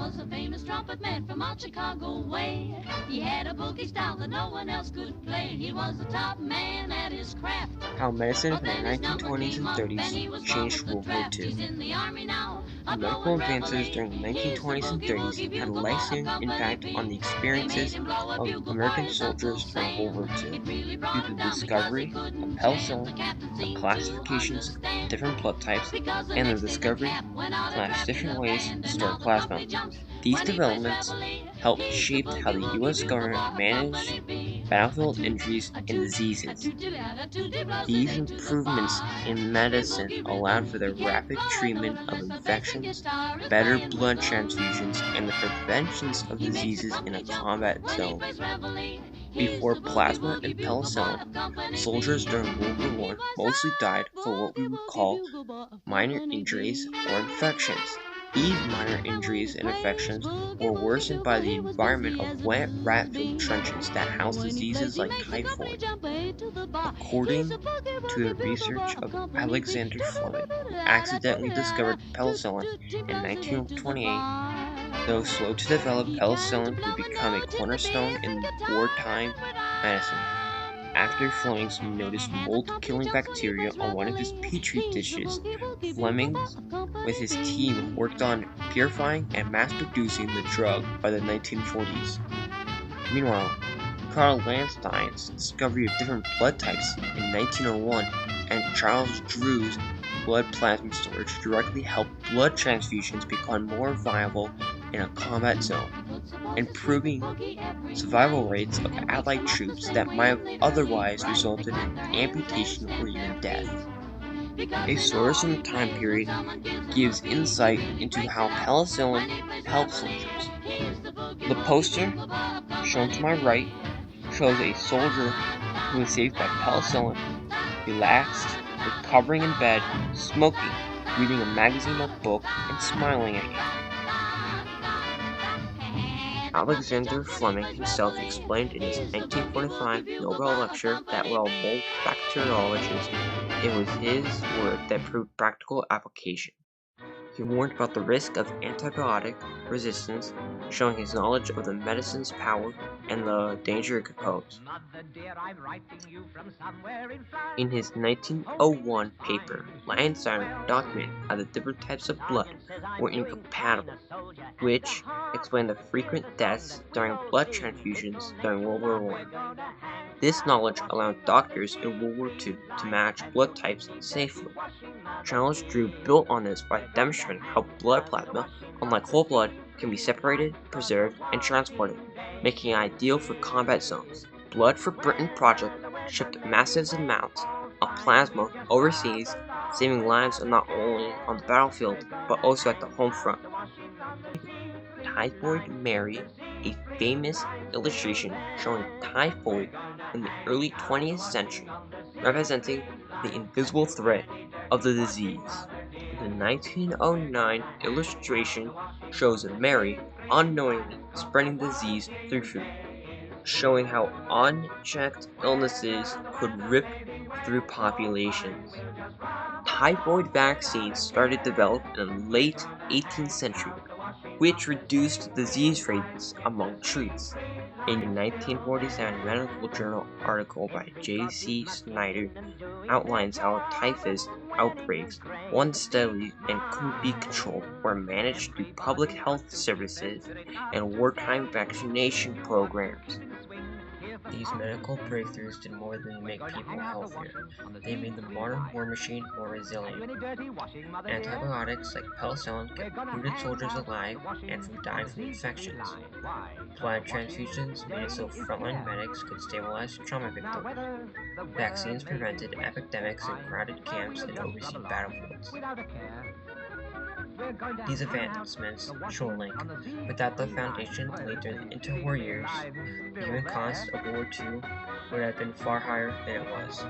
was a famous trumpet man from out Chicago way. He had a boogie style that no one else could play. He was the top man at his craft. How medicine But from the then his number 1920s came and up and 30s he was called changed for the World War draft. II. He's in the army now, The a medical blowing advances reveille. during the He's the 1920s and boogie 30s woogie had a bugle lasting ball impact company on the bee. They made experiences him blow a of bugle by American his Uncle soldiers during World War Sam. II It really due brought to him the down because he discovery of couldn't jam. The penicillin, captain the seemed to classifications of understand, different blood types, because the and the next day the discovery cap went out and slash drafted different a ways band, to and store now the plasma. company jumps These when he plays developments reveille. helped He's the shape how boogie the woogie U.S. bugle government ball managed company bee. A battlefield toot, injuries a and toot, a diseases. toot, a toot, blows it These into the improvements bar. in Boogie, medicine boogie allowed rhythm, for the he can't rapid blow a note treatment of unless the bass infections, guitar is better playing blood rhythm. transfusions, and the preventions of He makes the diseases in a company jump combat when he zone. plays reveille. He's Before the boogie plasma woogie and bugle boy penicillin, of Company soldiers B. during World War He I was mostly a died for what we boogie would woogie call bugle boy of minor Company injuries B. or infections. These minor When injuries he and plays infections boogie were woogie worsened by bugle, the he was environment busy of as a wet rat-filled bee. trenches that housed When he plays, diseases he like makes the company typhoid. jump way to the bar. He's a According boogie to the woogie bugle boy research of of Company B. Alexander Fleming, who accidentally discovered Toot penicillin toot, he in blows it into the 1928, bar. though slow to develop, He can't penicillin would blow a become a note till the cornerstone bass and in guitar wartime is with medicine. After Fleming noticed and the company mold-killing jumps when he bacteria plays on one of his reveille. petri He's the dishes, boogie woogie bugle Fleming boy of with Company his team B. worked on purifying and mass-producing the drug by the 1940s. Meanwhile, Carl Landstein's discovery of different blood types in 1901 and Charles Drew's blood plasma storage directly helped blood transfusions become more viable in a combat zone, improving survival rates of Allied troops that might have otherwise resulted in amputation or even death. A source in the time period gives insight into how penicillin helps soldiers. The poster, shown to my right, shows a soldier who was saved by penicillin, relaxed, recovering in bed, smoking, reading a magazine or book, and smiling at you. Alexander Fleming himself explained in his 1945 Nobel lecture that while both bacteriologists, it was his work that proved practical application. He warned about the risk of antibiotic resistance, showing his knowledge of the medicine's power and the danger it could pose. In his 1901 paper, Landsteiner documented how the different types of blood were incompatible, which explained the frequent deaths during blood transfusions during World War I. This knowledge allowed doctors in World War II to match blood types safely. Charles Drew built on this by demonstrating how blood plasma, unlike whole blood, can be separated, preserved, and transported, making it ideal for combat zones. Blood for Britain project shipped massive amounts of plasma overseas, saving lives not only on the battlefield, but also at the home front. Typhoid Mary, a famous illustration showing typhoid in the early 20th century, representing the invisible threat of the disease. The 1909 illustration shows Mary unknowingly spreading disease through food, showing how unchecked illnesses could rip through populations. Typhoid vaccines started developed in the late 18th century, which reduced disease rates among troops. A 1947 medical journal article by J.C. Snyder outlines how typhus outbreaks, once deadly and couldn't be controlled, were managed through public health services and wartime vaccination programs. These medical breakthroughs did more than make people healthier. They made the modern war machine more resilient. Antibiotics like penicillin kept wounded soldiers alive and from dying from infections. Blood transfusions made it so frontline medics could stabilize trauma victims. Vaccines prevented epidemics in crowded camps and overseas battlefields. These advancements show a link. Without the foundation laid during the interwar years, the human cost of World War II would have been far higher than it was.